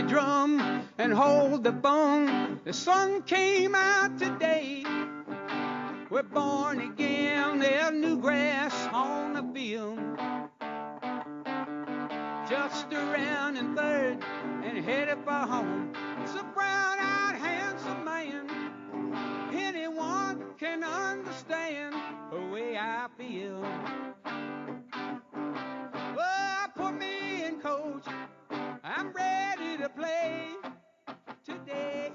drum and hold the bone. The sun came out today. We're born again. There's new grass on the field. Just a rounding third and headed for home. It's a brown-eyed, handsome man. Anyone can understand the way I feel. Oh, put me in, coach. I'm ready to play today.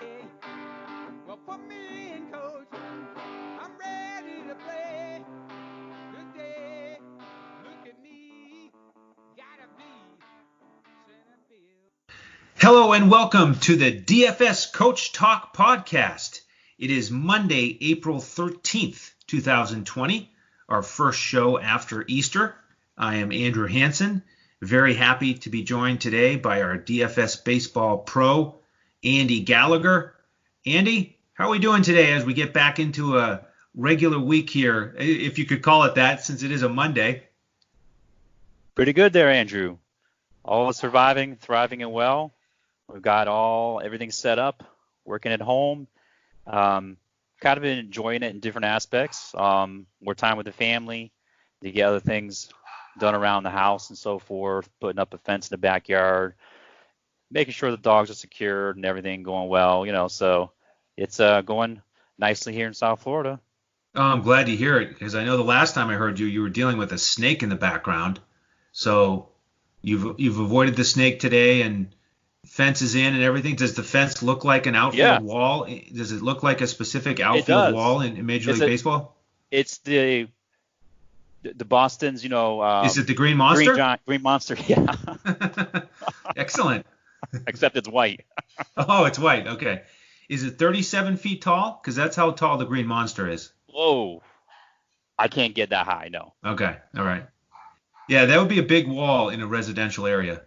Well, put me in, coach. I'm ready to play today. Look at me. Gotta be center field. Hello and welcome to the DFS Coach Talk podcast. It is Monday, April 13th, 2020, our first show after Easter. I am Andrew Hansen. Very happy to be joined today by our DFS baseball pro, Andy Gallagher. Andy, how are we doing today as we get back into a regular week here, if you could call it that, since it is a Monday? Pretty good there, Andrew. All surviving, thriving, and well. We've got everything set up, working at home. Kind of been enjoying it in different aspects. More time with the family, to get other things done around the house and so forth, putting up a fence in the backyard, making sure the dogs are secured and everything going well, so it's going nicely here in South Florida. Oh, I'm glad to hear it, because I know the last time I heard you were dealing with a snake in the background. So you've avoided the snake today, and fence is in and everything. Does the fence look like an outfield wall? Does it look like a specific outfield wall in Major League Baseball? It's the Boston's, is it the Green Monster? Green Monster, yeah. Excellent. Except it's white. Oh, it's white. Okay. Is it 37 feet tall? Because that's how tall the Green Monster is. Whoa. I can't get that high, no. Okay. All right. Yeah, that would be a big wall in a residential area.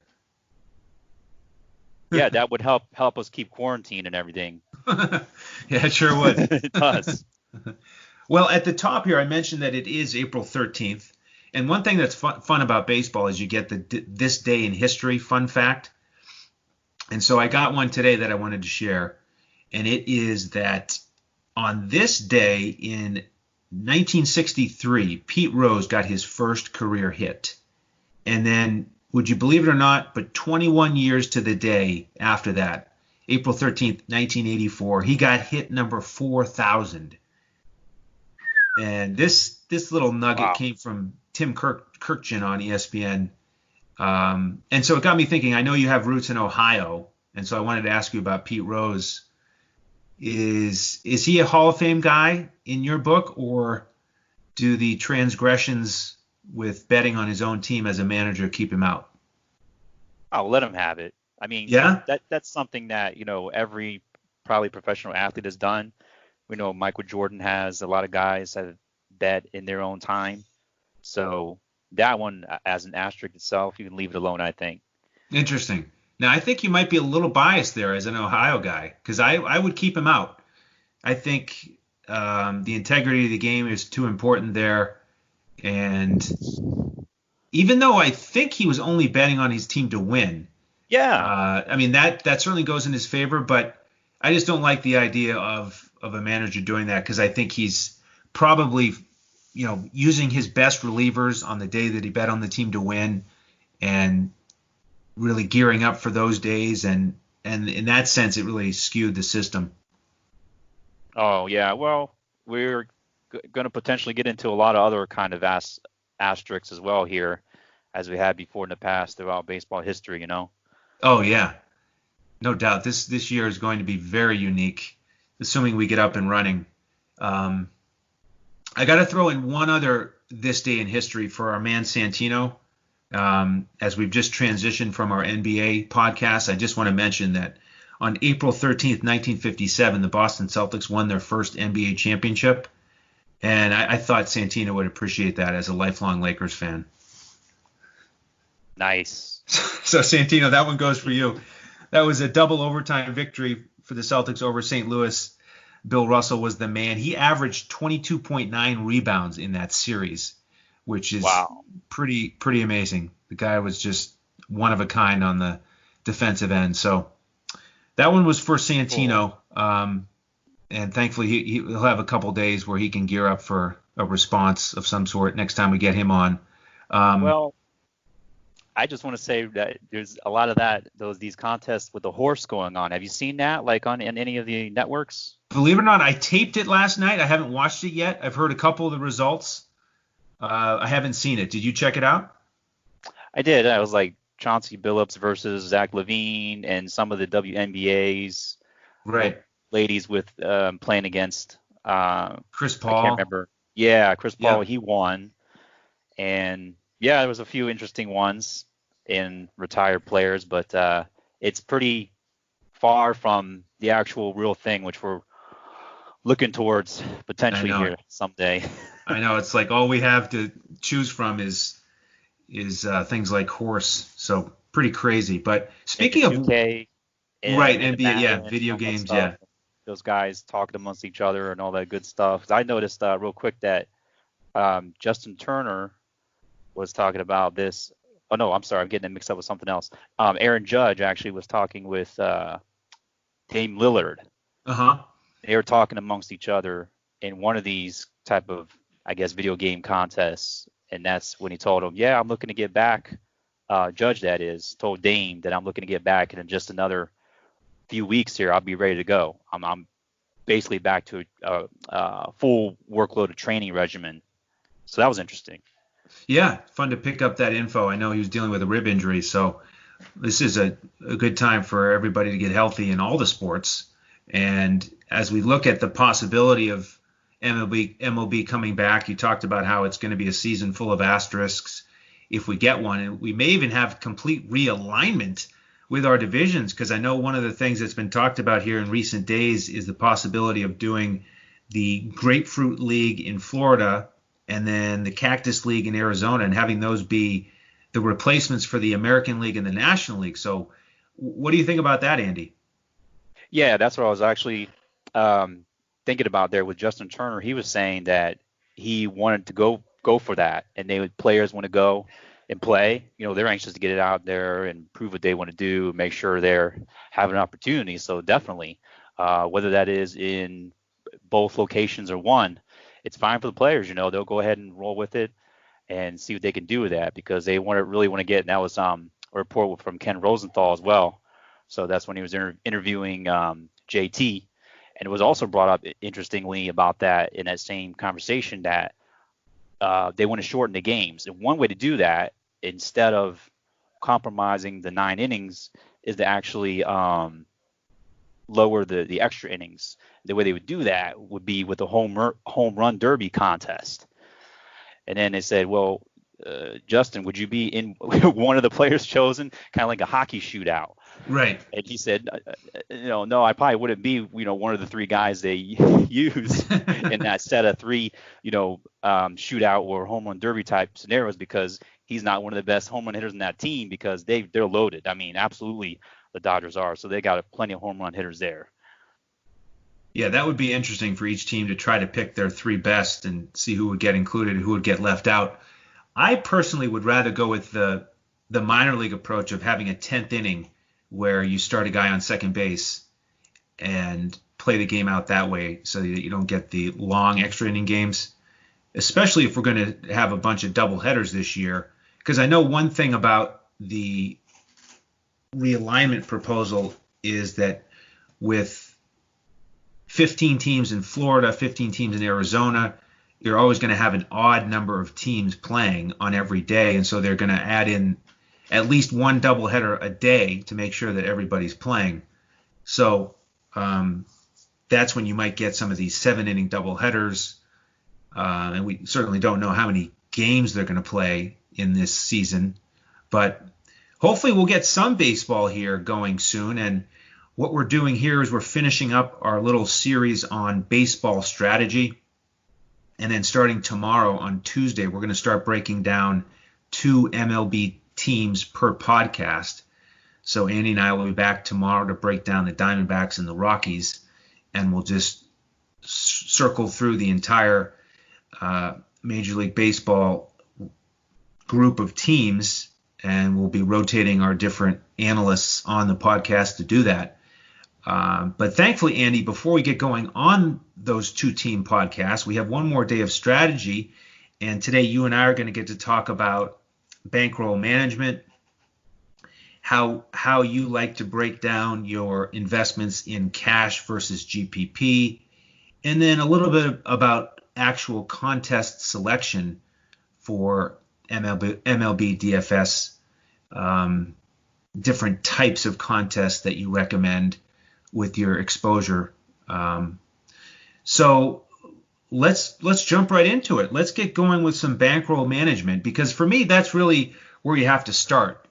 Yeah, that would help us keep quarantine and everything. Yeah, it sure would. It does. Well, at the top here, I mentioned that it is April 13th. And one thing that's fun about baseball is you get the this day in history fun fact. And so I got one today that I wanted to share. And it is that on this day in 1963, Pete Rose got his first career hit. And then, would you believe it or not, but 21 years to the day after that, April 13th, 1984, he got hit number 4,000. And this little nugget came from Tim Kirkjian on ESPN. And so it got me thinking, I know you have roots in Ohio, and so I wanted to ask you about Pete Rose. Is he a Hall of Fame guy in your book, or do the transgressions with betting on his own team as a manager keep him out? I'll let him have it. I mean, that's something that, every probably professional athlete has done. We know Michael Jordan has a lot of guys that have bet in their own time. So that one, as an asterisk itself, you can leave it alone, I think. Interesting. Now, I think you might be a little biased there as an Ohio guy, because I would keep him out. I think the integrity of the game is too important there. And even though I think he was only betting on his team to win, I mean, that certainly goes in his favor, but I just don't like the idea of a manager doing that, because I think he's probably, using his best relievers on the day that he bet on the team to win and really gearing up for those days. And in that sense, it really skewed the system. Oh, yeah. Well, we're going to potentially get into a lot of other kind of asterisks as well here, as we had before in the past throughout baseball history, Oh, yeah. No doubt. This year is going to be very unique, assuming we get up and running. I got to throw in one other this day in history for our man Santino. As we've just transitioned from our NBA podcast, I just want to mention that on April 13th, 1957, the Boston Celtics won their first NBA championship. And I thought Santino would appreciate that as a lifelong Lakers fan. Nice. So, Santino, that one goes for you. That was a double overtime victory for the Celtics over St. Louis. Bill Russell was the man. He averaged 22.9 rebounds in that series, which is pretty amazing. The guy was just one of a kind on the defensive end. So That one was for Santino, and thankfully he'll have a couple days where he can gear up for a response of some sort next time we get him on. Well, I just want to say that there's a lot of these contests with the horse going on. Have you seen that, like in any of the networks? Believe it or not, I taped it last night. I haven't watched it yet. I've heard a couple of the results. I haven't seen it. Did you check it out? I did. I was like Chauncey Billups versus Zach LaVine and some of the WNBA's right ladies with playing against Chris Paul. I can't remember. Yeah, Chris Paul. Yep. He won. And yeah, there was a few interesting ones in retired players, but it's pretty far from the actual real thing, which we're looking towards potentially here someday. I know, it's like all we have to choose from is things like horse. So pretty crazy. But speaking of 2K, right, NBA, video games, those guys talking amongst each other and all that good stuff. 'Cause I noticed real quick that Justin Turner was talking about this. Oh no, I'm sorry, I'm getting it mixed up with something else. Aaron Judge actually was talking with Dame Lillard. They were talking amongst each other in one of these type of, I guess, video game contests, and that's when he told him, "Yeah, I'm looking to get back." Judge, that is, told Dame that I'm looking to get back, and in just another few weeks here, I'll be ready to go. I'm basically back to a full workload of training regimen. So that was interesting. Yeah, fun to pick up that info. I know he was dealing with a rib injury, so this is a good time for everybody to get healthy in all the sports. And as we look at the possibility of MLB coming back, you talked about how it's going to be a season full of asterisks if we get one. And we may even have complete realignment with our divisions, because I know one of the things that's been talked about here in recent days is the possibility of doing the Grapefruit League in Florida and then the Cactus League in Arizona, and having those be the replacements for the American League and the National League. So what do you think about that, Andy? Yeah, that's what I was actually thinking about there with Justin Turner. He was saying that he wanted to go for that, and players want to go and play. They're anxious to get it out there and prove what they want to do, make sure they're having an opportunity. So definitely, whether that is in both locations or one, it's fine for the players. They'll go ahead and roll with it and see what they can do with that, because they really want to get. And that was a report from Ken Rosenthal as well. So that's when he was interviewing JT, and it was also brought up interestingly about that in that same conversation that they want to shorten the games, and one way to do that, instead of compromising the 9 innings, is to actually lower the extra innings. The way they would do that would be with the home run derby contest. And then they said, well, Justin, would you be in one of the players chosen, kind of like a hockey shootout? Right. And he said, no, I probably wouldn't be, one of the 3 guys they use in that set of 3, shootout or home run derby type scenarios, because he's not one of the best home run hitters in that team, because they're loaded. I mean, absolutely, the Dodgers are. So they got plenty of home run hitters there. Yeah, that would be interesting for each team to try to pick their 3 best and see who would get included and who would get left out. I personally would rather go with the minor league approach of having a 10th inning where you start a guy on second base and play the game out that way, so that you don't get the long extra inning games, especially if we're going to have a bunch of double headers this year. Because I know one thing about the realignment proposal is that with 15 teams in Florida, 15 teams in Arizona, you're always going to have an odd number of teams playing on every day, and so they're going to add in at least one doubleheader a day to make sure that everybody's playing. So that's when you might get some of these 7-inning doubleheaders, and we certainly don't know how many games they're going to play in this season. But hopefully we'll get some baseball here going soon, and what we're doing here is we're finishing up our little series on baseball strategy. And then starting tomorrow on Tuesday, we're going to start breaking down 2 MLB teams per podcast. So Andy and I will be back tomorrow to break down the Diamondbacks and the Rockies, and we'll just circle through the entire Major League Baseball group of teams, and we'll be rotating our different analysts on the podcast to do that. But thankfully, Andy, before we get going on those 2-team podcasts, we have one more day of strategy. And today you and I are going to get to talk about bankroll management, how you like to break down your investments in cash versus GPP, and then a little bit about actual contest selection for MLB DFS, different types of contests that you recommend with your exposure. So let's jump right into it. Let's get going with some bankroll management, because for me, that's really where you have to start.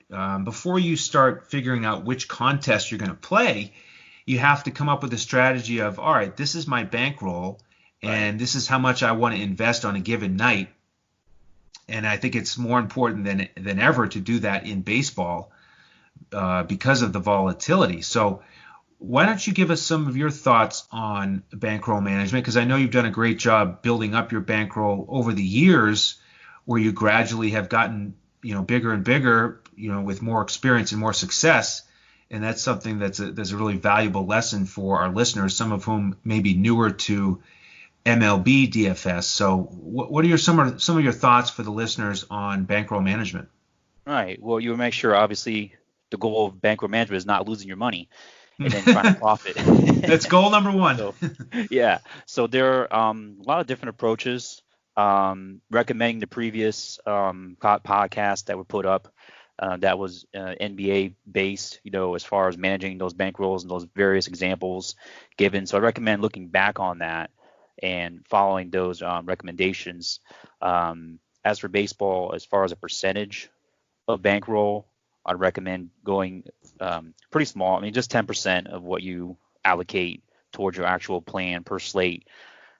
Before you start figuring out which contest you're going to play, you have to come up with a strategy of, all right, this is my bankroll, and this is how much I want to invest on a given night. And I think it's more important than ever to do that in baseball because of the volatility. So why don't you give us some of your thoughts on bankroll management? Because I know you've done a great job building up your bankroll over the years, where you gradually have gotten, bigger and bigger, with more experience and more success. And that's something that's a really valuable lesson for our listeners, some of whom may be newer to MLB DFS. So what are some of your thoughts for the listeners on bankroll management? All right. Well, you make sure, obviously, the goal of bankroll management is not losing your money and then trying to profit. That's goal number one. So there are a lot of different approaches. Recommending the previous podcast that were put up that was NBA based, as far as managing those bankrolls and those various examples given. So I recommend looking back on that and following those recommendations. As for baseball, as far as a percentage of bankroll, I'd recommend going pretty small. I mean, just 10% of what you allocate towards your actual plan per slate,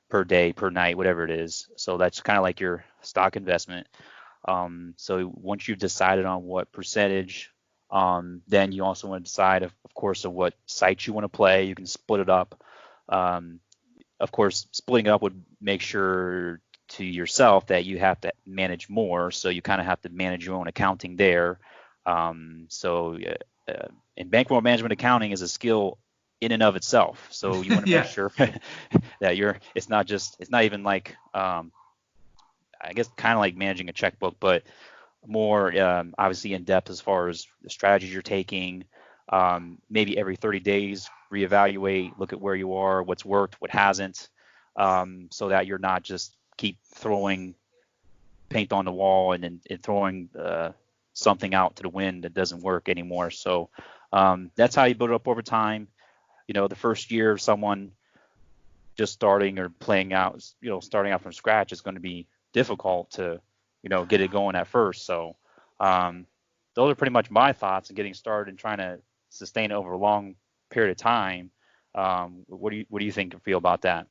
per day, per night, whatever it is. So that's kind of like your stock investment. So once you've decided on what percentage, then you also want to decide, of course, of what sites you want to play. You can split it up. Of course, splitting it up would make sure to yourself that you have to manage more. So you kind of have to manage your own accounting there. And bankroll management accounting is a skill in and of itself. So you want to make sure that it's not even like, I guess kind of like managing a checkbook, but more obviously in depth as far as the strategies you're taking. Maybe every 30 days, reevaluate, look at where you are, what's worked, what hasn't, so that you're not just keep throwing paint on the wall and throwing something out to the wind that doesn't work anymore. So that's how you build it up over time. The first year of someone just starting or playing out, starting out from scratch is going to be difficult to, get it going at first. So those are pretty much my thoughts on getting started and trying to sustain it over a long period of time. What do you think and feel about that?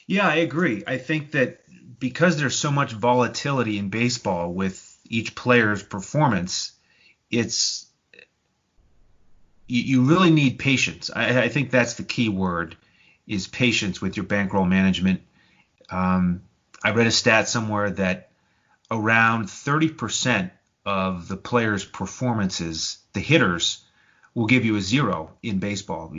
Yeah, I agree. I think that because there's so much volatility in baseball with each player's performance, you really need patience. I think that's the key word, is patience with your bankroll management. I read a stat somewhere that around 30% of the players' performances, the hitters, will give you a 0 in baseball.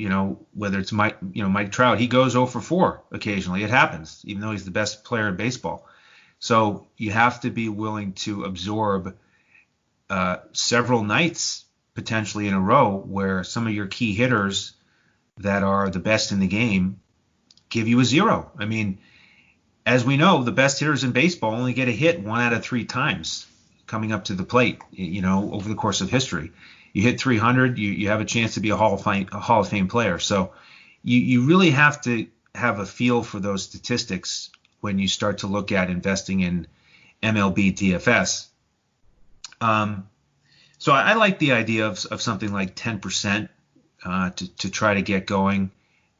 Whether it's Mike Trout, he goes 0 for 4 occasionally. It happens, even though he's the best player in baseball. So you have to be willing to absorb several nights potentially in a row where some of your key hitters that are the best in the game give you a 0. I mean, as we know, the best hitters in baseball only get a hit 1 out of 3 times coming up to the plate, over the course of history. You hit 300, you have a chance to be a Hall of Fame player. So you really have to have a feel for those statistics when you start to look at investing in MLB DFS. So I like the idea of something like 10% to try to get going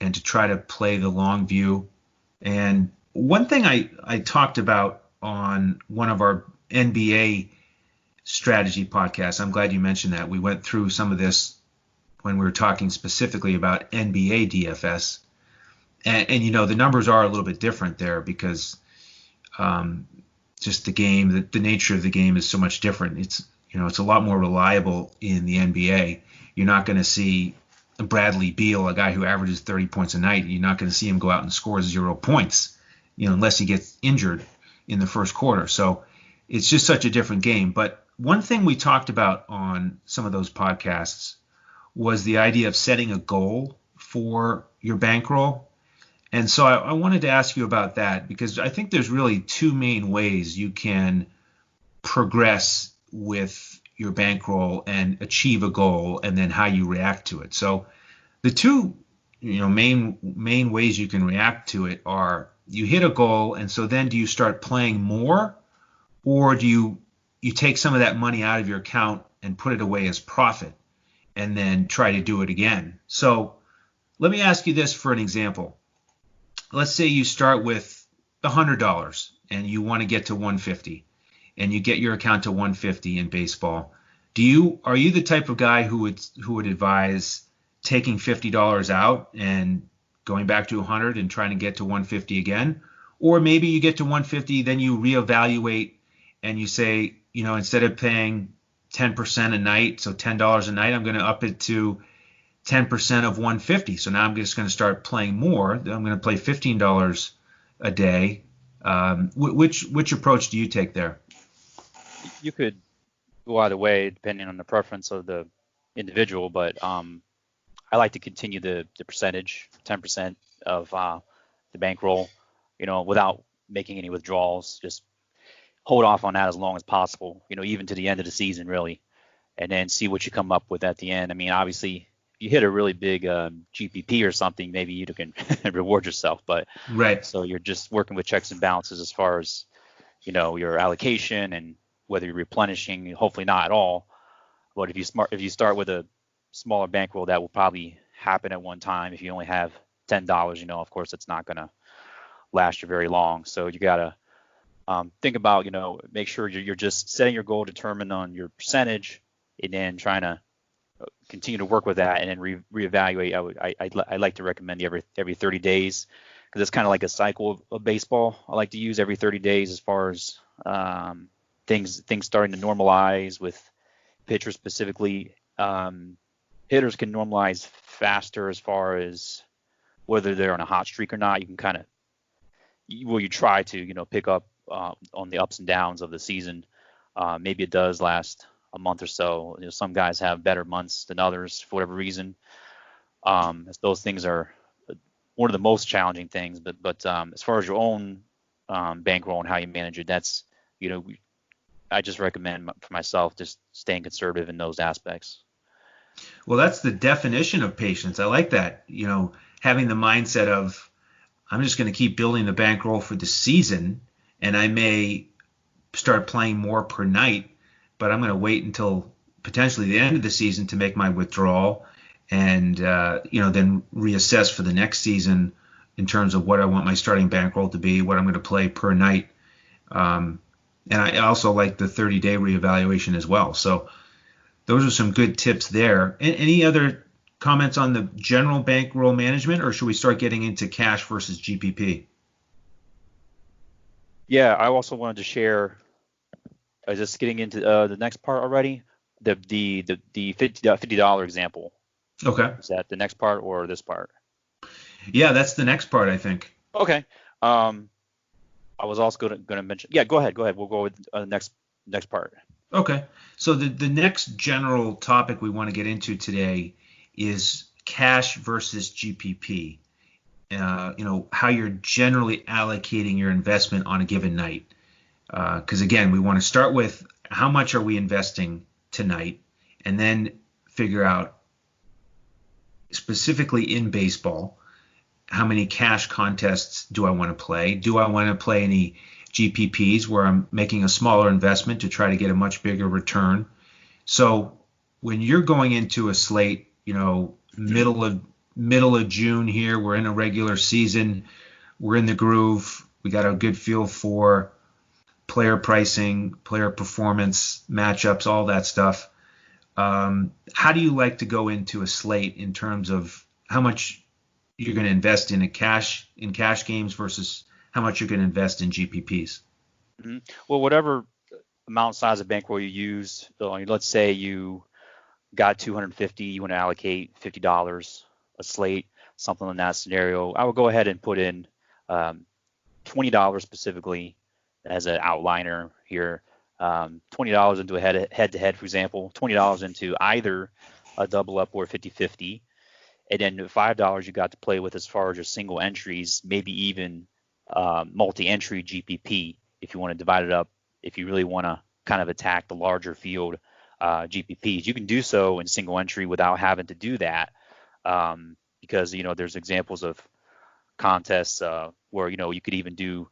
and to try to play the long view. And one thing I talked about on one of our NBA strategy podcasts, I'm glad you mentioned that. We went through some of this when we were talking specifically about NBA DFS. And the numbers are a little bit different there because just the game, the nature of the game is so much different. It's a lot more reliable in the NBA. You're not going to see Bradley Beal, a guy who averages 30 points a night. You're not going to see him go out and score 0 points, unless he gets injured in the first quarter. So it's just such a different game. But one thing we talked about on some of those podcasts was the idea of setting a goal for your bankroll. And so I wanted to ask you about that, because I think there's really two main ways you can progress with your bankroll and achieve a goal, and then how you react to it. So the two main ways you can react to it are: you hit a goal, and so then do you start playing more, or do you take some of that money out of your account and put it away as profit and then try to do it again? So let me ask you this for an example. Let's say you start with $100 and you want to get to 150, and you get your account to 150 in baseball. Are you the type of guy who would advise taking $50 out and going back to 100 and trying to get to 150 again? Or maybe you get to 150, then you reevaluate and you say, instead of paying 10% a night, so $10 a night, I'm going to up it to 10% of 150. So now I'm just going to start playing more. I'm going to play $15 a day. Which approach do you take there? You could go either way depending on the preference of the individual, but I like to continue the percentage, 10% of the bankroll, without making any withdrawals. Just hold off on that as long as possible, even to the end of the season, really, and then see what you come up with at the end. I mean, obviously, if you hit a really big GPP or something, maybe you can reward yourself. But right. So you're just working with checks and balances as far as, your allocation and whether you're replenishing. Hopefully not at all. But if you start with a smaller bankroll, that will probably happen at one time. If you only have $10, of course, it's not going to last you very long. So you got to think about, make sure you're just setting your goal determined on your percentage, and then trying to continue to work with that, and then reevaluate. I like to recommend every 30 days, because it's kind of like a cycle of baseball. I like to use every 30 days as far as things starting to normalize with pitchers specifically. Hitters can normalize faster as far as whether they're on a hot streak or not. You can kind of, you try to, pick up on the ups and downs of the season. Maybe it does last a month or so. Some guys have better months than others for whatever reason. Those things are one of the most challenging things. But as far as your own bankroll and how you manage it, that's, I just recommend for myself just staying conservative in those aspects. Well, that's the definition of patience. I like that. Having the mindset of, I'm just going to keep building the bankroll for the season, and I may start playing more per night, but I'm going to wait until potentially the end of the season to make my withdrawal, and then reassess for the next season in terms of what I want my starting bankroll to be, what I'm going to play per night. And I also like the 30-day reevaluation as well. So those are some good tips there. Any other comments on the general bankroll management, or should we start getting into cash versus GPP? Yeah, I also wanted to share, just getting into the next part already, the $50 example. Okay. Is that the next part or this part? Yeah, that's the next part, I think. Okay. I was also going to mention. Yeah, go ahead. We'll go with the next part. Okay. So the next general topic we want to get into today is cash versus GPP. How you're generally allocating your investment on a given night. Because again, we want to start with how much are we investing tonight, and then figure out specifically in baseball, how many cash contests do I want to play? Do I want to play any GPPs where I'm making a smaller investment to try to get a much bigger return? So when you're going into a slate, middle of June here, we're in a regular season, we're in the groove, we got a good feel for player pricing, player performance, matchups, all that stuff. How do you like to go into a slate in terms of how much you're going to invest in cash games versus how much you're going to invest in GPPs? Mm-hmm. Well, whatever amount size of bankroll you use, let's say you got 250, you want to allocate $50 a slate, something in that scenario. I would go ahead and put in $20 specifically as an outliner here. $20 into a head-to-head, for example, $20 into either a double up or 50-50, and then $5 you got to play with as far as your single entries, maybe even multi-entry GPP if you want to divide it up, if you really want to kind of attack the larger field GPPs. You can do so in single entry without having to do that, because there's examples of contests where you could even do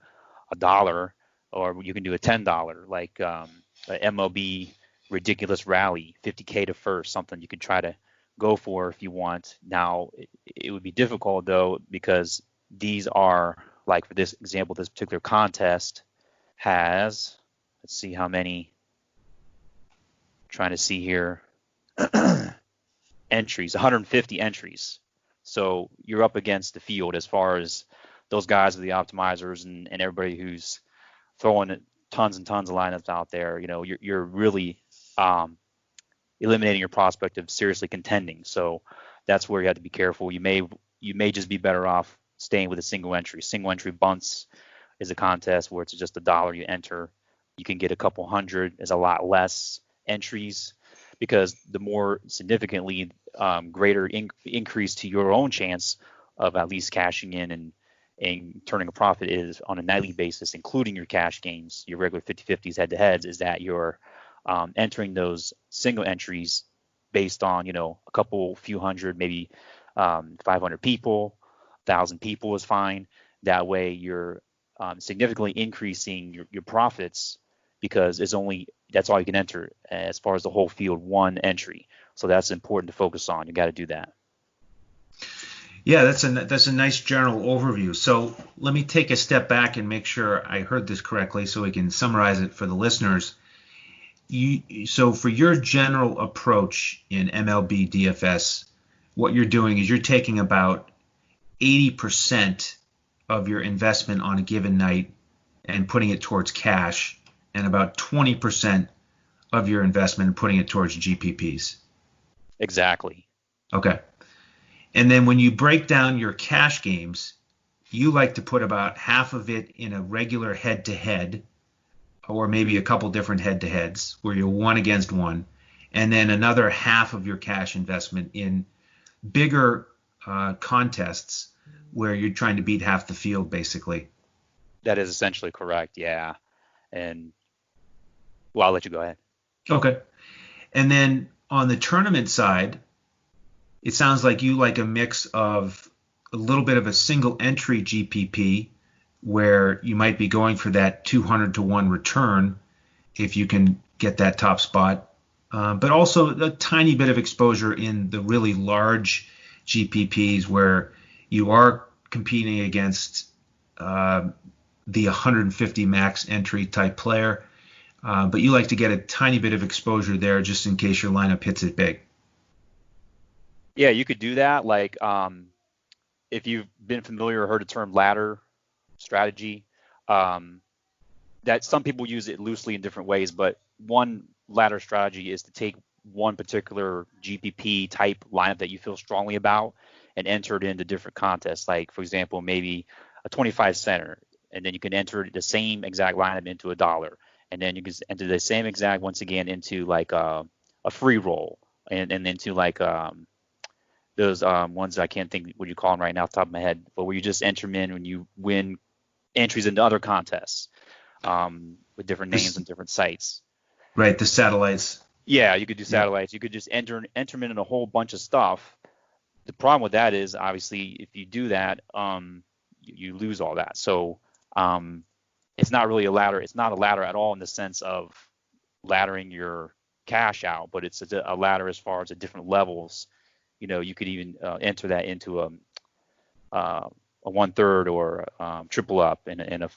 $1, or you can do a $10, like a MLB ridiculous rally, 50K to first, something you could try to go for if you want. Now, it would be difficult though, because these are, like for this example, this particular contest has, let's see how many, trying to see here, entries, 150 entries. So you're up against the field as far as those guys with the optimizers and everybody who's throwing tons and tons of lineups out there. You're really eliminating your prospect of seriously contending. So that's where you have to be careful. You may just be better off staying with a single entry. Single entry bunts is a contest where it's just $1 you enter. You can get a couple hundred. Is a lot less entries, because the more significantly greater increase to your own chance of at least cashing in and turning a profit is on a nightly basis, including your cash games, your regular 50-50s head-to-heads, is that you're entering those single entries based on, a few hundred, maybe 500 people, 1,000 people is fine. That way you're significantly increasing your profits, because that's all you can enter as far as the whole field, one entry. So that's important to focus on. You got to do that. Yeah, that's a nice general overview. So let me take a step back and make sure I heard this correctly so we can summarize it for the listeners. So for your general approach in MLB DFS, what you're doing is you're taking about 80% of your investment on a given night and putting it towards cash, and about 20% of your investment and putting it towards GPPs. Exactly. Okay. And then when you break down your cash games, you like to put about half of it in a regular head-to-head, or maybe a couple different head-to-heads where you're one against one, and then another half of your cash investment in bigger contests where you're trying to beat half the field, basically. That is essentially correct, yeah. And well, I'll let you go ahead. Okay. And then on the tournament side, it sounds like you like a mix of a little bit of a single entry GPP, where you might be going for that 200 to 1 return if you can get that top spot, but also a tiny bit of exposure in the really large GPPs where you are competing against the 150 max entry type player, but you like to get a tiny bit of exposure there just in case your lineup hits it big. Yeah, you could do that. Like if you've been familiar or heard the term ladder strategy, that some people use it loosely in different ways, but one ladder strategy is to take one particular GPP type lineup that you feel strongly about and enter it into different contests. Like, for example, maybe a 25 center, and then you can enter the same exact lineup into $1, and then you can enter the same exact once again into like a free roll, and into like those ones that I can't think what you call them right now off the top of my head, but where you just enter them in when you win entries into other contests with different names and different sites. Right, the satellites. Yeah, you could do satellites. You could just enter them in a whole bunch of stuff. The problem with that is, obviously, if you do that, you lose all that. So it's not really a ladder. It's not a ladder at all in the sense of laddering your cash out, but it's a ladder as far as the different levels. You could even enter that into a 1/3 or triple up in a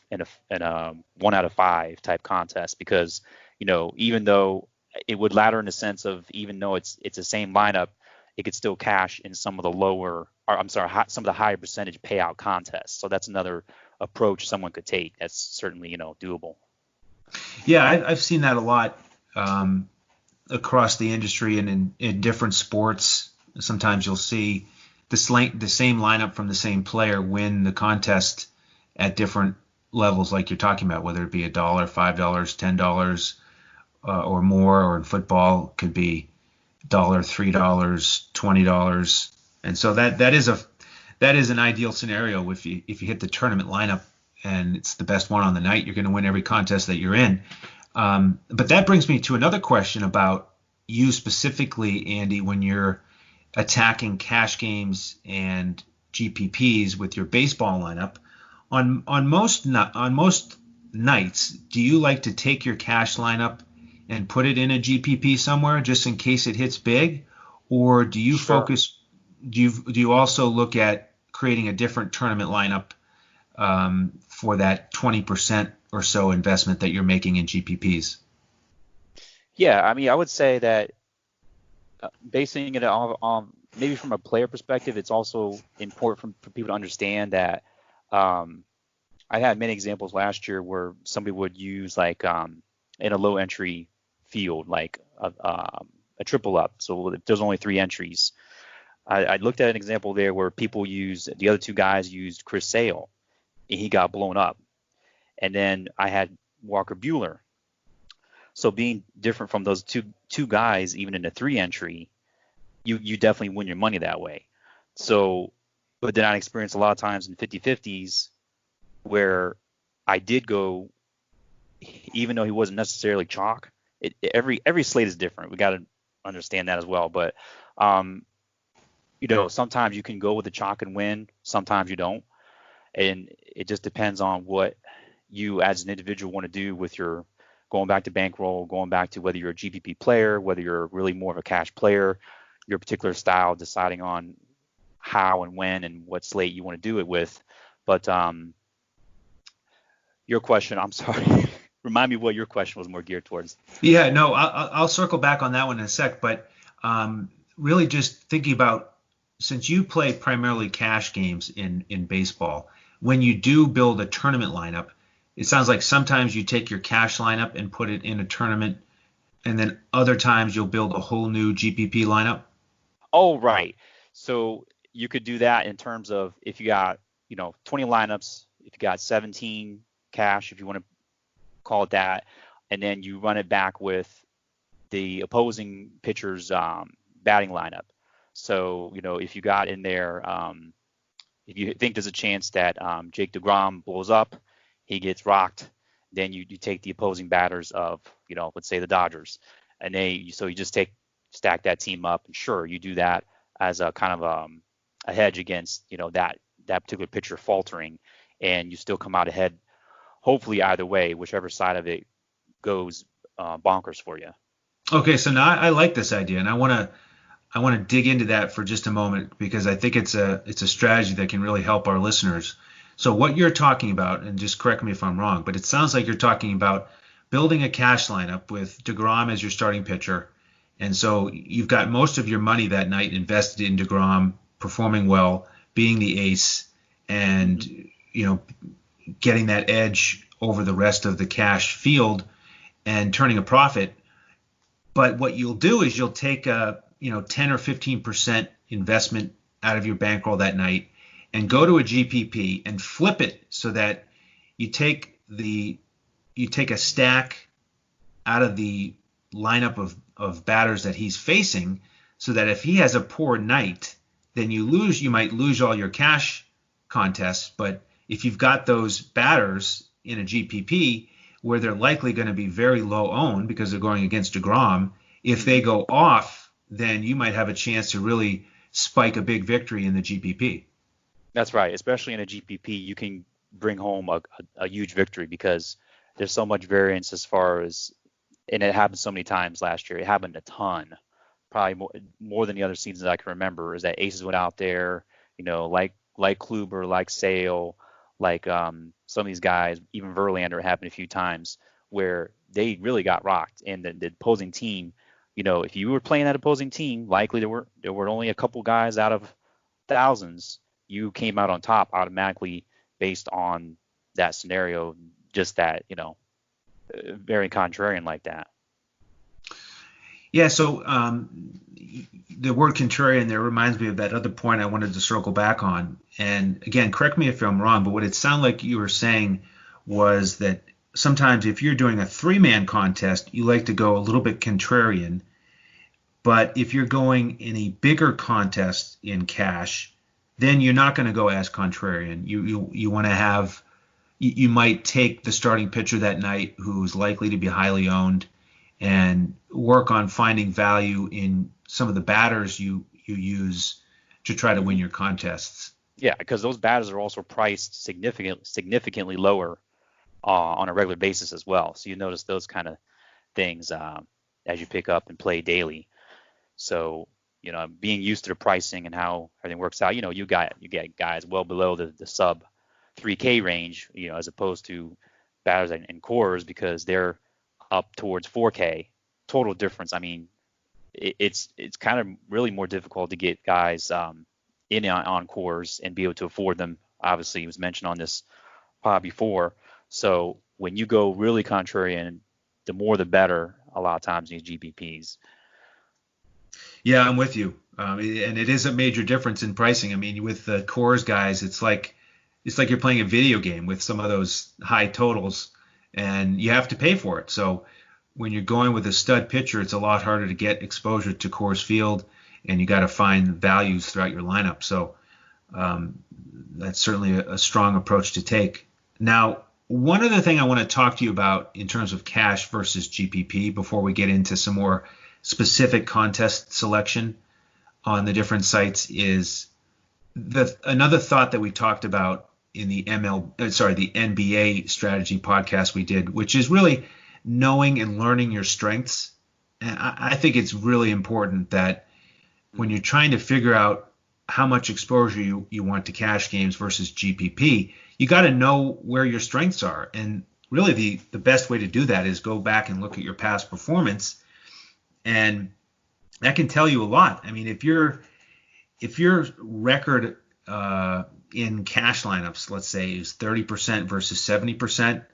1 out of 5 type contest, because even though it would ladder in the sense of, even though it's the same lineup, it could still cash in some of the some of the higher percentage payout contests. So that's another approach someone could take. That's certainly doable. Yeah, I've seen that a lot. across the industry and in different sports. Sometimes you'll see the same lineup from the same player win the contest at different levels, like you're talking about, whether it be $1, $5, $10 or more, or in football could be $1, $3, $20, and so that is an ideal scenario. If you hit the tournament lineup and it's the best one on the night, you're going to win every contest that you're in. But that brings me to another question about you specifically, Andy, when you're attacking cash games and GPPs with your baseball lineup. On most nights, do you like to take your cash lineup and put it in a GPP somewhere just in case it hits big, or do you focus? Do you also look at creating a different tournament lineup for that 20% or so investment that you're making in GPPs? Yeah, I mean, I would say that basing it on maybe from a player perspective, it's also important for people to understand that I had many examples last year where somebody would use like in a low entry field, like a triple up. So if there's only 3 entries, I looked at an example there where the other 2 guys used Chris Sale, and he got blown up. And then I had Walker Buehler. So being different from those two guys, even in a 3 entry, you definitely win your money that way. So, but then I experienced a lot of times in 50-50s where I did go, even though he wasn't necessarily chalk. Every slate is different. We got to understand that as well. But sometimes you can go with the chalk and win. Sometimes you don't, and it just depends on what you as an individual want to do with your going back to Bankroll, going back to whether you're a GPP player, whether you're really more of a cash player, your particular style, deciding on how and when and what slate you want to do it with. But your question, I'm sorry, remind me what your question was more geared towards. Yeah, no, I'll circle back on that one in a sec, but really just thinking about, since you play primarily cash games in baseball, when you do build a tournament lineup, it sounds like sometimes you take your cash lineup and put it in a tournament, and then other times you'll build a whole new GPP lineup. Oh, right. So you could do that in terms of if you got, 20 lineups, if you got 17 cash, if you want to call it that, and then you run it back with the opposing pitcher's batting lineup. So, if you got in there, if you think there's a chance that Jake DeGrom blows up, he gets rocked, then you take the opposing batters of, let's say the Dodgers, and so you just stack that team up, and sure, you do that as a kind of a hedge against, that particular pitcher faltering, and you still come out ahead, hopefully either way, whichever side of it goes bonkers for you. Okay, so now I like this idea, and I want to dig into that for just a moment, because I think it's a strategy that can really help our listeners. So what you're talking about, and just correct me if I'm wrong, but it sounds like you're talking about building a cash lineup with DeGrom as your starting pitcher. And so you've got most of your money that night invested in DeGrom performing well, being the ace, and getting that edge over the rest of the cash field and turning a profit. But what you'll do is you'll take a 10 or 15% investment out of your bankroll that night and go to a GPP and flip it so that you take a stack out of the lineup of batters that he's facing, so that if he has a poor night, then you might lose all your cash contests. But if you've got those batters in a GPP where they're likely going to be very low owned because they're going against DeGrom, if they go off, then you might have a chance to really spike a big victory in the GPP. That's right. Especially in a GPP, you can bring home a huge victory because there's so much variance as far as, and it happened so many times last year. It happened a ton, probably more than the other seasons I can remember, is that aces went out there, like Kluber, like Sale, like some of these guys, even Verlander, happened a few times where they really got rocked. And the opposing team, if you were playing that opposing team, likely there were only a couple guys out of thousands. You came out on top automatically based on that scenario, just that, very contrarian like that. Yeah, so the word contrarian there reminds me of that other point I wanted to circle back on. And again, correct me if I'm wrong, but what it sounded like you were saying was that sometimes if you're doing a three-man contest, you like to go a little bit contrarian. But if you're going in a bigger contest in cash, then you're not going to go as contrarian. You want to have you might take the starting pitcher that night who's likely to be highly owned and work on finding value in some of the batters you use to try to win your contests. Yeah, because those batters are also priced significantly lower on a regular basis as well. So you notice those kind of things as you pick up and play daily. So, being used to the pricing and how everything works out, you get guys well below the sub 3K range, as opposed to batters and cores because they're up towards 4K. Total difference. I mean, it's kind of really more difficult to get guys in on cores and be able to afford them. Obviously, it was mentioned on this pod before. So when you go really contrarian, the more the better a lot of times in these GPPs. Yeah, I'm with you. And it is a major difference in pricing. I mean, with the cores guys, it's like you're playing a video game with some of those high totals, and you have to pay for it. So when you're going with a stud pitcher, it's a lot harder to get exposure to Coors Field, and you got to find values throughout your lineup. So that's certainly a strong approach to take. Now, one other thing I want to talk to you about in terms of cash versus GPP before we get into some more specific contest selection on the different sites is another thought that we talked about in the the NBA strategy podcast we did, which is really knowing and learning your strengths. And I think it's really important that when you're trying to figure out how much exposure you want to cash games versus GPP, you got to know where your strengths are. And really the best way to do that is go back and look at your past performance. And that can tell you a lot. I mean, if your record in cash lineups, let's say, is 30% versus 70%,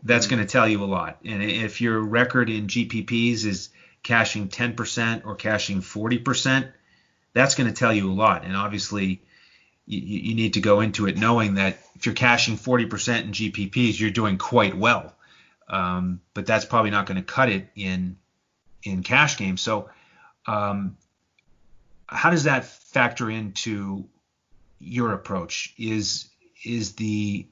that's going to tell you a lot. And if your record in GPPs is cashing 10% or cashing 40%, that's going to tell you a lot. And obviously, you need to go into it knowing that if you're cashing 40% in GPPs, you're doing quite well. But that's probably not going to cut it in cash games. So how does that factor into your approach? Is the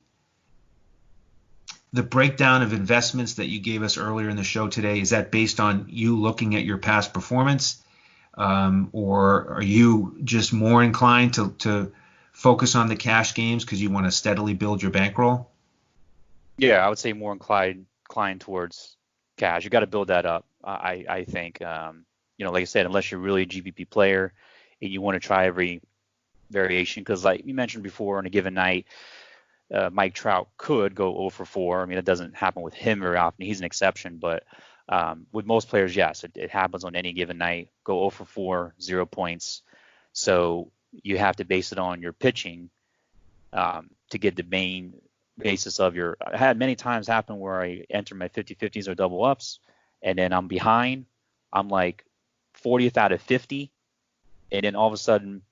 breakdown of investments that you gave us earlier in the show today, is that based on you looking at your past performance? Or are you just more inclined to focus on the cash games because you want to steadily build your bankroll? Yeah, I would say more inclined towards cash. You got to build that up. I think, like I said, unless you're really a GPP player and you want to try every variation, because like you mentioned before, on a given night, Mike Trout could go 0 for 4. I mean, it doesn't happen with him very often. He's an exception, but with most players, yes, it happens on any given night. Go 0 for 4, 0 points. So you have to base it on your pitching to get the main basis of your. I had many times happen where I enter my 50-50s or double ups, and then I'm behind. I'm like 40th out of 50, and then all of a sudden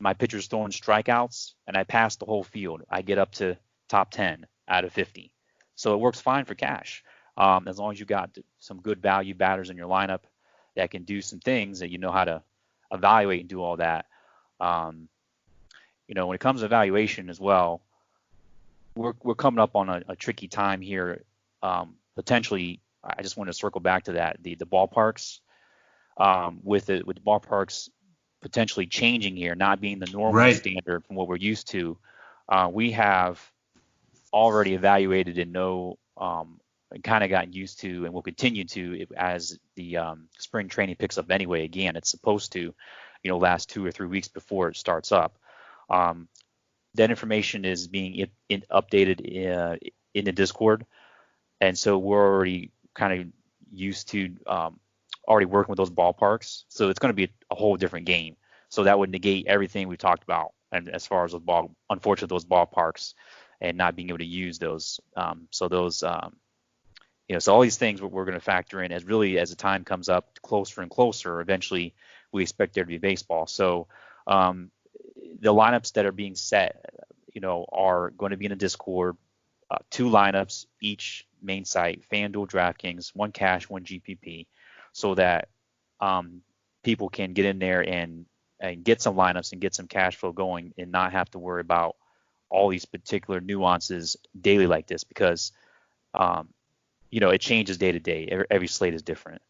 my pitcher's throwing strikeouts, and I pass the whole field. I get up to top 10 out of 50. So it works fine for cash. As long as you got some good value batters in your lineup that can do some things that you know how to evaluate and do all that. When it comes to evaluation as well, we're coming up on a tricky time here. Potentially, I just want to circle back to that, the ballparks, with the ballparks potentially changing here, not being the normal standard from what we're used to. We have already evaluated and know and kind of gotten used to, and will continue to as the spring training picks up anyway. Again, it's supposed to, last 2 or 3 weeks before it starts up. That information is being updated in the Discord, and so we're already kind of used to already working with those ballparks. So it's going to be a whole different game. So that would negate everything we talked about, and as far as unfortunately those ballparks and not being able to use those. So those So all these things we're going to factor in as the time comes up closer and closer. Eventually, we expect there to be baseball. So the lineups that are being set, are going to be in the Discord. 2 lineups each main site, FanDuel, DraftKings, 1 cash, 1 GPP, so that people can get in there and get some lineups and get some cash flow going and not have to worry about all these particular nuances daily like this, because it changes day to day. Every slate is different.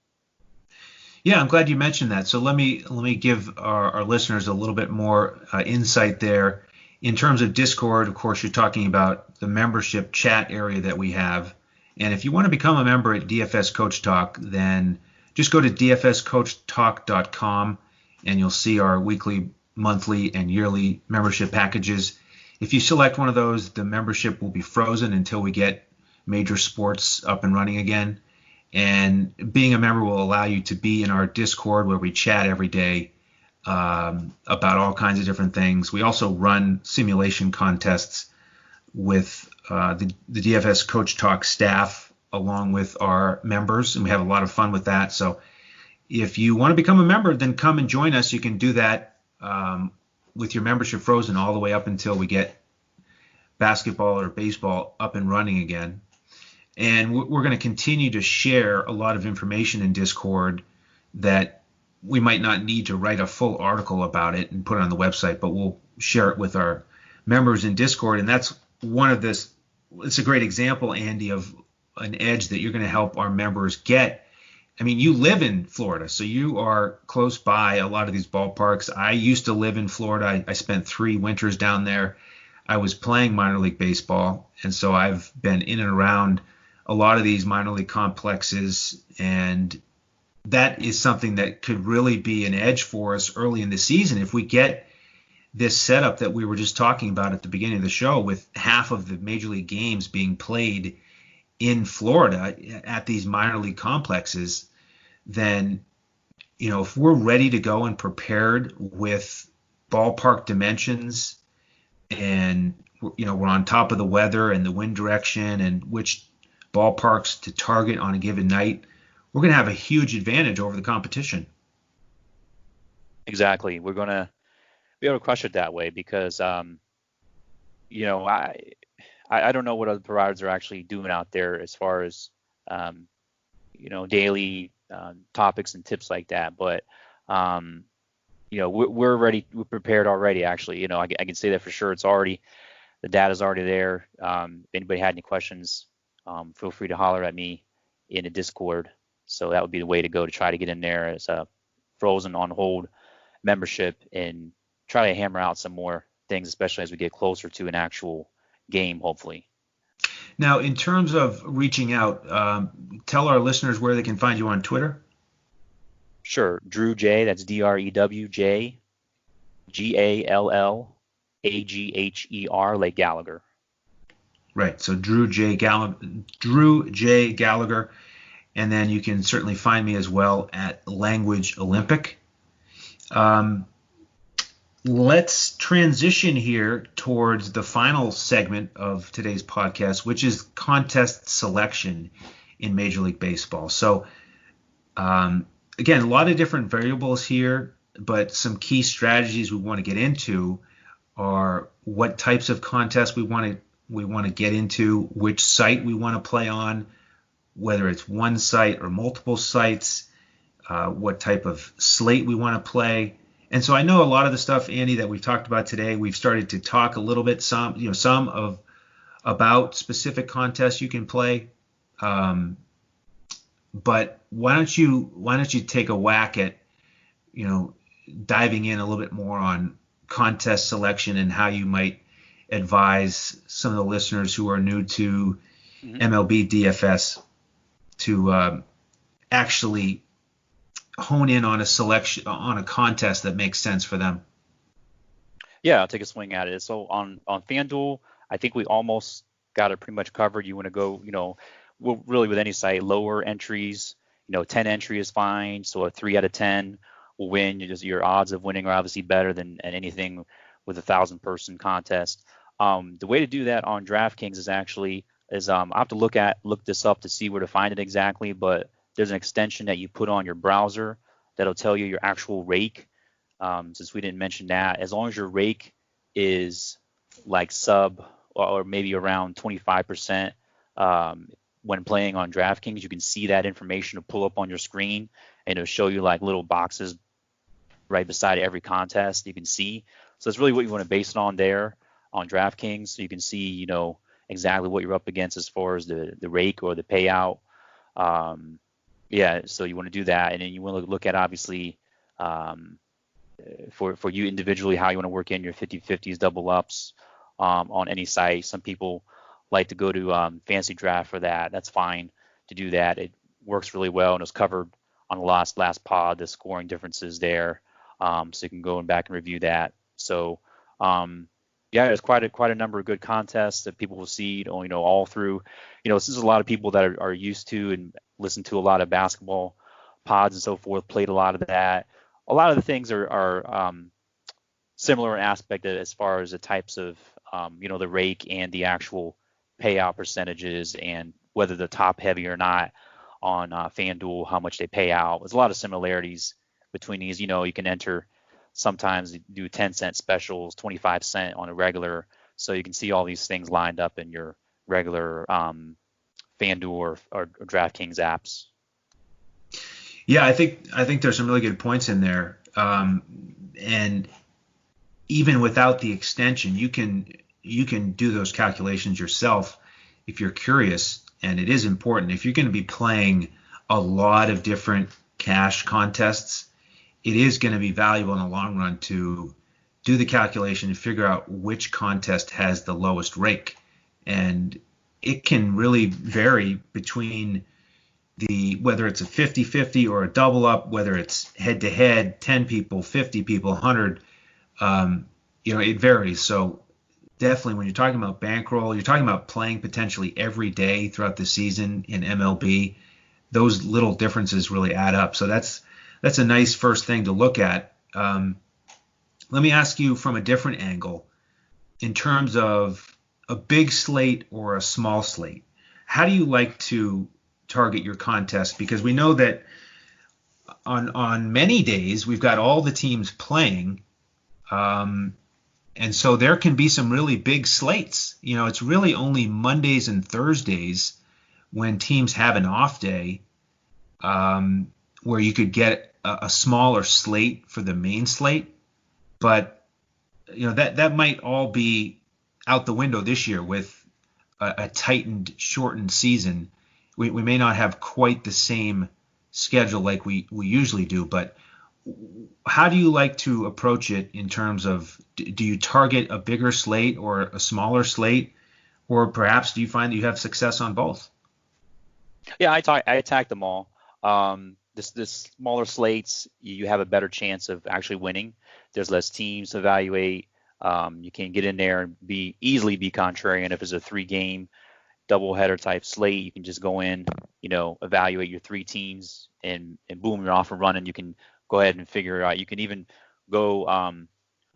Yeah, I'm glad you mentioned that. So let me give our listeners a little bit more insight there. In terms of Discord, of course, you're talking about the membership chat area that we have. And if you want to become a member at DFS Coach Talk, then just go to DFSCoachTalk.com and you'll see our weekly, monthly, and yearly membership packages. If you select one of those, the membership will be frozen until we get major sports up and running again. And being a member will allow you to be in our Discord where we chat every day about all kinds of different things. We also run simulation contests with the DFS Coach Talk staff along with our members, and we have a lot of fun with that. So if you want to become a member, then come and join us. You can do that with your membership frozen all the way up until we get basketball or baseball up and running again. And we're going to continue to share a lot of information in Discord that we might not need to write a full article about it and put it on the website, but we'll share it with our members in Discord. And that's it's a great example, Andy, of an edge that you're going to help our members get. I mean, you live in Florida, so you are close by a lot of these ballparks. I used to live in Florida. I spent 3 winters down there. I was playing minor league baseball, and so I've been in and around a lot of these minor league complexes, and that is something that could really be an edge for us early in the season if we get this setup that we were just talking about at the beginning of the show, with half of the major league games being played in Florida at these minor league complexes. Then, if we're ready to go and prepared with ballpark dimensions, and we're on top of the weather and the wind direction and which ballparks to target on a given night, we're going to have a huge advantage over the competition. Exactly. We're going to be able to crush it that way because, I don't know what other providers are actually doing out there as far as, daily topics and tips like that. But, we're ready. We're prepared already, actually. I can say that for sure. The data's already there. If anybody had any questions, feel free to holler at me in the Discord. So that would be the way to go to try to get in there as a frozen on hold membership and try to hammer out some more things, especially as we get closer to an actual game, hopefully. Now, in terms of reaching out, tell our listeners where they can find you on Twitter. Sure. Drew J, that's DREWJ, GALLAGHER, like Gallagher. Right. So Drew J. Gallagher. And then you can certainly find me as well at Language Olympic. Let's transition here towards the final segment of today's podcast, which is contest selection in Major League Baseball. So, again, a lot of different variables here, but some key strategies we want to get into are what types of contests we want to get into, which site we want to play on, whether it's one site or multiple sites, what type of slate we want to play. And so I know a lot of the stuff, Andy, that we've talked about today, we've started to talk a little bit, about specific contests you can play. But why don't you take a whack at, diving in a little bit more on contest selection and how you might advise some of the listeners who are new to MLB DFS to actually hone in on a selection, on a contest that makes sense for them. Yeah, I'll take a swing at it. So on FanDuel, I think we almost got it pretty much covered. You want to go, really with any site, lower entries, 10 entry is fine. So a 3 out of 10 will win. Your odds of winning are obviously better than anything with 1,000-person contest. The way to do that on DraftKings is actually is I have to look this up to see where to find it exactly, but there's an extension that you put on your browser that'll tell you your actual rake. Since we didn't mention that, as long as your rake is like sub or maybe around 25% when playing on DraftKings, you can see that information to pull up on your screen, and it'll show you like little boxes right beside every contest you can see. So that's really what you want to base it on there on DraftKings, so you can see, exactly what you're up against as far as the rake or the payout. So you want to do that, and then you want to look at obviously for you individually how you want to work in your 50-50s, double ups on any site. Some people like to go to Fantasy Draft for that. That's fine to do that. It works really well, and it was covered on the last pod, the scoring differences there. So you can go back and review that. So there's quite a number of good contests that people will see, all through. This is a lot of people that are used to and listen to a lot of basketball pods and so forth, played a lot of that. A lot of the things are similar in aspect as far as the types of, the rake and the actual payout percentages and whether they're top heavy or not on FanDuel, how much they pay out. There's a lot of similarities between these. You can enter, sometimes do 10-cent specials, 25-cent on a regular. So you can see all these things lined up in your regular FanDuel or DraftKings apps. Yeah, I think there's some really good points in there. And even without the extension, you can do those calculations yourself if you're curious. And it is important if you're going to be playing a lot of different cash contests. It is going to be valuable in the long run to do the calculation and figure out which contest has the lowest rake. And it can really vary between whether it's a 50-50 or a double up, whether it's head to head, 10 people, 50 people, 100, it varies. So definitely when you're talking about bankroll, you're talking about playing potentially every day throughout the season in MLB. Those little differences really add up. So that's a nice first thing to look at. Let me ask you from a different angle, in terms of a big slate or a small slate, how do you like to target your contest? Because we know that on many days we've got all the teams playing, and so there can be some really big slates. It's really only Mondays and Thursdays when teams have an off day where you could get a smaller slate for the main slate, but that might all be out the window this year with a tightened, shortened season. We may not have quite the same schedule like we usually do, but how do you like to approach it in terms of, do you target a bigger slate or a smaller slate, or perhaps do you find that you have success on both? Yeah, I attack them all. This smaller slates, you have a better chance of actually winning. There's less teams to evaluate. You can get in there and easily be contrarian. If it's a 3-game doubleheader type slate, you can just go in, evaluate your 3 teams, and boom, you're off and running. You can go ahead and figure out. You can even go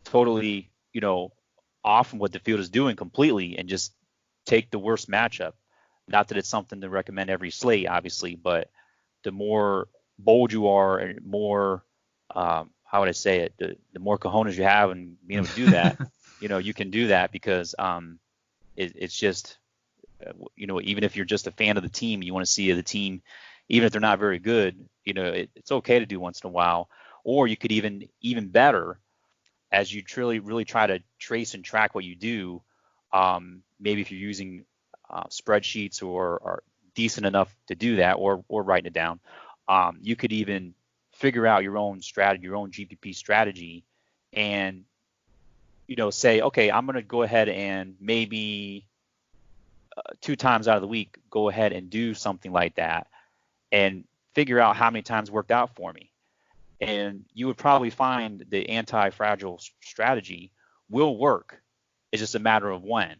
totally, off from what the field is doing completely and just take the worst matchup. Not that it's something to recommend every slate, obviously, but the more bold you are and more, how would I say it, the more cojones you have and being able to do that, you can do that because it's just, even if you're just a fan of the team, you want to see the team, even if they're not very good, it's okay to do once in a while. Or you could even better, as you really try to trace and track what you do, maybe if you're using spreadsheets or are decent enough to do that, or writing it down, you could even figure out your own strategy, your own GPP strategy, and say, okay, I'm going to go ahead and maybe 2 times out of the week go ahead and do something like that, and figure out how many times worked out for me. And you would probably find the anti-fragile strategy will work. It's just a matter of when.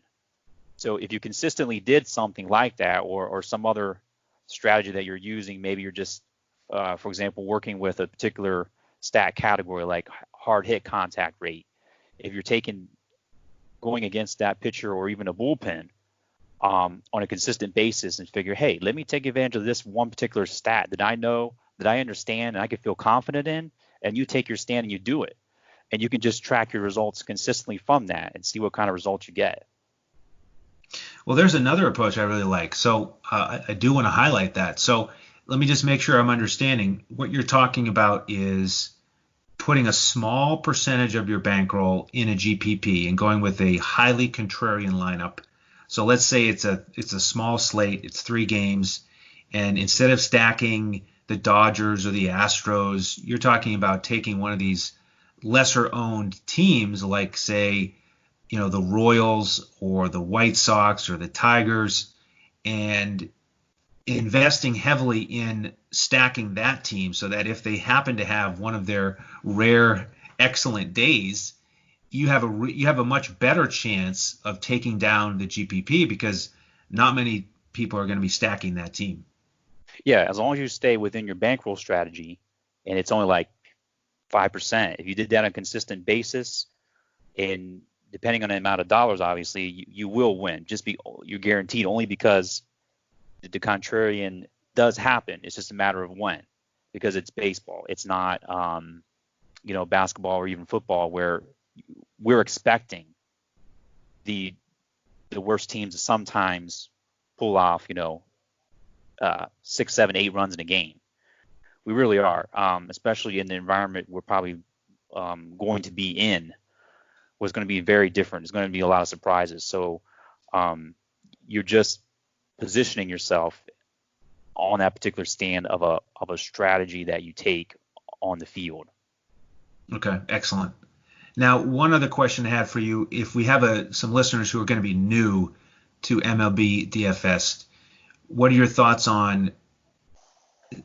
So if you consistently did something like that, or some other strategy that you're using, maybe you're just, for example, working with a particular stat category like hard hit contact rate. If you're going against that pitcher or even a bullpen, on a consistent basis and figure, hey, let me take advantage of this one particular stat that I know, that I understand, and I can feel confident in, and you take your stand and you do it. And you can just track your results consistently from that and see what kind of results you get. Well, there's another approach I really like. So I do want to highlight that. So let me just make sure I'm understanding. What you're talking about is putting a small percentage of your bankroll in a GPP and going with a highly contrarian lineup. So let's say it's a small slate, it's 3 games, and instead of stacking the Dodgers or the Astros, you're talking about taking one of these lesser owned teams like, say, the Royals or the White Sox or the Tigers, and investing heavily in stacking that team so that if they happen to have one of their rare excellent days, you have a much better chance of taking down the GPP because not many people are going to be stacking that team. Yeah, as long as you stay within your bankroll strategy, and it's only like 5%. If you did that on a consistent basis, and depending on the amount of dollars, obviously, you will win. You're guaranteed, only because the contrarian does happen. It's just a matter of when, because it's baseball. It's not, basketball or even football, where we're expecting the worst teams to sometimes pull off, 6, 7, 8 runs in a game. We really are, especially in the environment we're probably going to be in, was going to be very different. There's going to be a lot of surprises. So you're just positioning yourself on that particular stand of a strategy that you take on the field. Okay, excellent. Now, one other question I had for you: if we have some listeners who are going to be new to MLB DFS, what are your thoughts on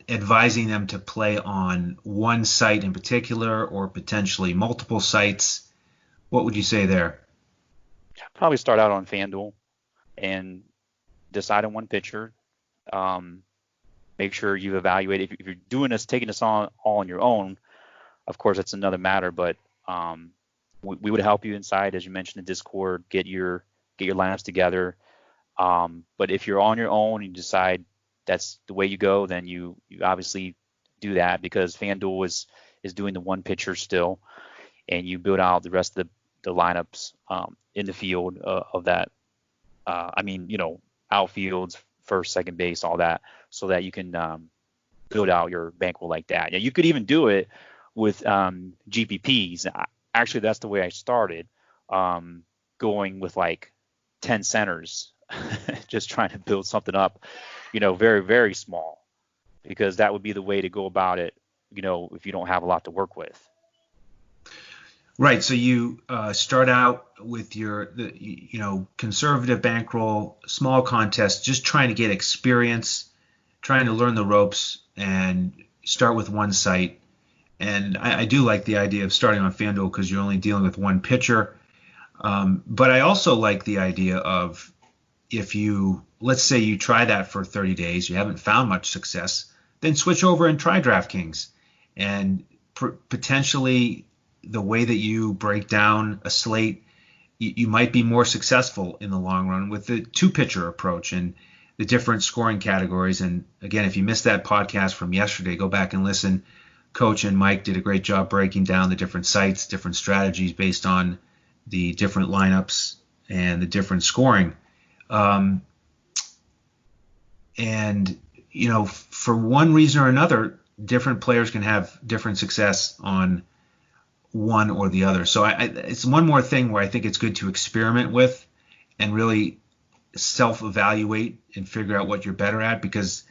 advising them to play on one site in particular or potentially multiple sites? What would you say there? Probably start out on FanDuel and decide on one pitcher. Make sure you evaluate. If you're doing this, taking this all on your own, of course, that's another matter. But we would help you inside, as you mentioned, in Discord, get your lineups together. But if you're on your own and you decide that's the way you go, then you obviously do that, because FanDuel is doing the one pitcher still, and you build out the rest of the lineups in the field of that. Outfields, first, second base, all that, so that you can build out your bankroll like that. Yeah, you could even do it with GPPs. Actually, that's the way I started, going with like 10 centers, just trying to build something up, very, very small, because that would be the way to go about it, if you don't have a lot to work with. Right. So you start out with your conservative bankroll, small contest, just trying to get experience, trying to learn the ropes, and start with one site. And I do like the idea of starting on FanDuel because you're only dealing with one pitcher. But I also like the idea of, let's say you try that for 30 days, you haven't found much success, then switch over and try DraftKings. And potentially the way that you break down a slate, you might be more successful in the long run with the 2-pitcher approach and the different scoring categories. And again, if you missed that podcast from yesterday, go back and listen. Coach and Mike did a great job breaking down the different sites, different strategies based on the different lineups and the different scoring. For one reason or another, different players can have different success on one or the other. So it's one more thing where I think it's good to experiment with and really self-evaluate and figure out what you're better at, because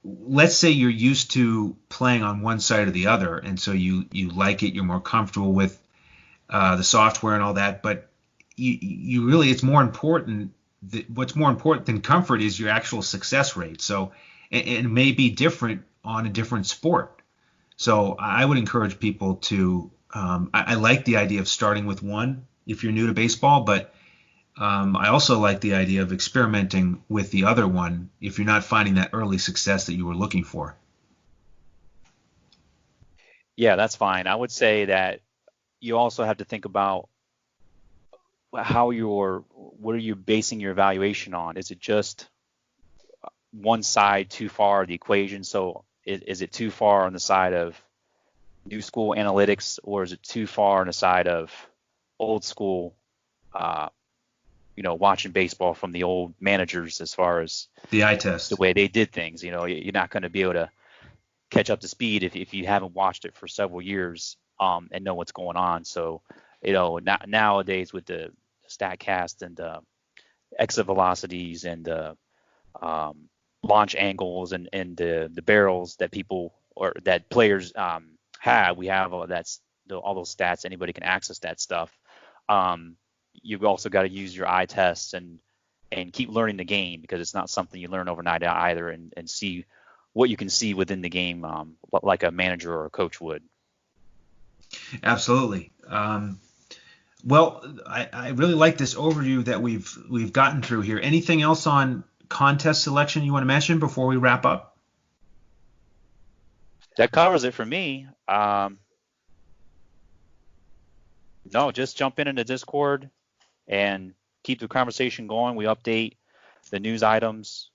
let's say you're used to playing on one side or the other, and so you like it, you're more comfortable with the software and all that, but you really, it's more important what's more important than comfort is your actual success rate. So it may be different on a different sport. So I would encourage people to I like the idea of starting with one if you're new to baseball, but I also like the idea of experimenting with the other one if you're not finding that early success that you were looking for. Yeah, that's fine. I would say that you also have to think about what are you basing your evaluation on? Is it just one side too far of the equation? So is it too far on the side of new school analytics, or is it too far on the side of old school, watching baseball from the old managers as far as the eye test, the way they did things? You're not going to be able to catch up to speed if you haven't watched it for several years and know what's going on. So, nowadays with the StatCast and exit velocities and launch angles and the barrels that people or that players have, we have all those stats. Anybody can access that stuff. You've also got to use your eye tests and keep learning the game, because it's not something you learn overnight either, and see what you can see within the game, like a manager or a coach would. Absolutely. Well, I really like this overview that we've gotten through here. Anything else on contest selection you want to mention before we wrap up? That covers it for me. No, just jump in the Discord and keep the conversation going. We update the news items,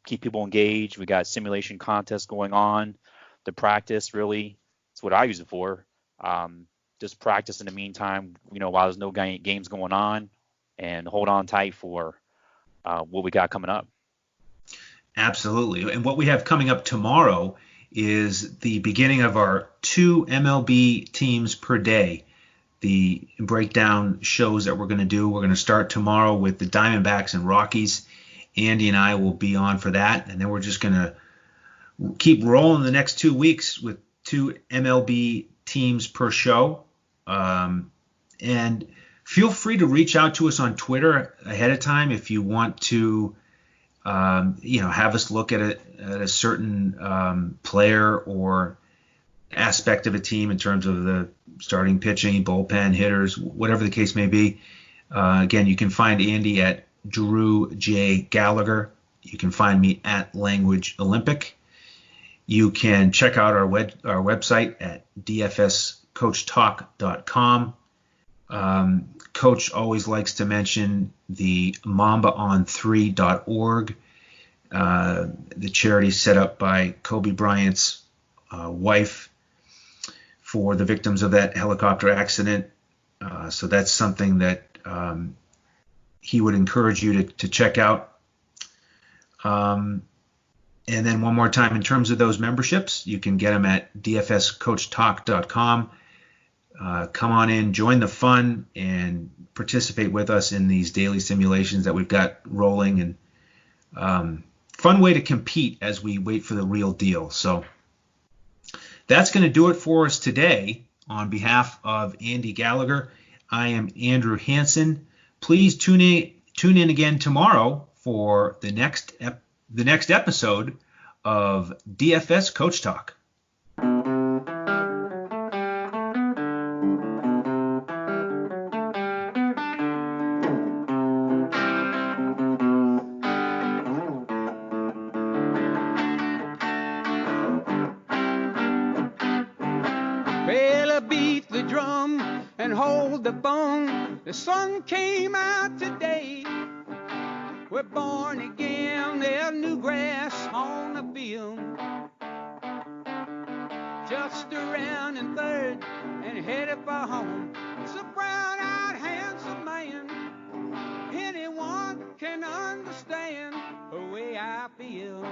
keep people engaged. We got simulation contests going on. The practice, really, it's what I use it for. Just practice in the meantime, while there's no games going on, and hold on tight for what we got coming up. Absolutely. And what we have coming up tomorrow is the beginning of our 2 MLB teams per day. The breakdown shows that we're going to do. We're going to start tomorrow with the Diamondbacks and Rockies. Andy and I will be on for that. And then we're just going to keep rolling the next 2 weeks with 2 MLB teams per show. And feel free to reach out to us on Twitter ahead of time if you want to have us look at a certain player or aspect of a team in terms of the starting pitching, bullpen, hitters, whatever the case may be. Again, you can find Andy at Drew J. Gallagher. You can find me at Language Olympic. You can check out our website at DFSCoachTalk.com. Coach always likes to mention the MambaOn3.org, the charity set up by Kobe Bryant's wife for the victims of that helicopter accident. So that's something that he would encourage you to check out. And then one more time, in terms of those memberships, you can get them at DFSCoachTalk.com. Come on in, join the fun, and participate with us in these daily simulations that we've got rolling, and fun way to compete as we wait for the real deal. So that's going to do it for us today. On behalf of Andy Gallagher, I am Andrew Hansen. Please tune in again tomorrow for the next episode of DFS Coach Talk. Beat the drum and hold the bone. The sun came out today. We're born again. There's new grass on the field. Just around in third and headed for home. It's a brown-eyed, handsome man. Anyone can understand the way I feel.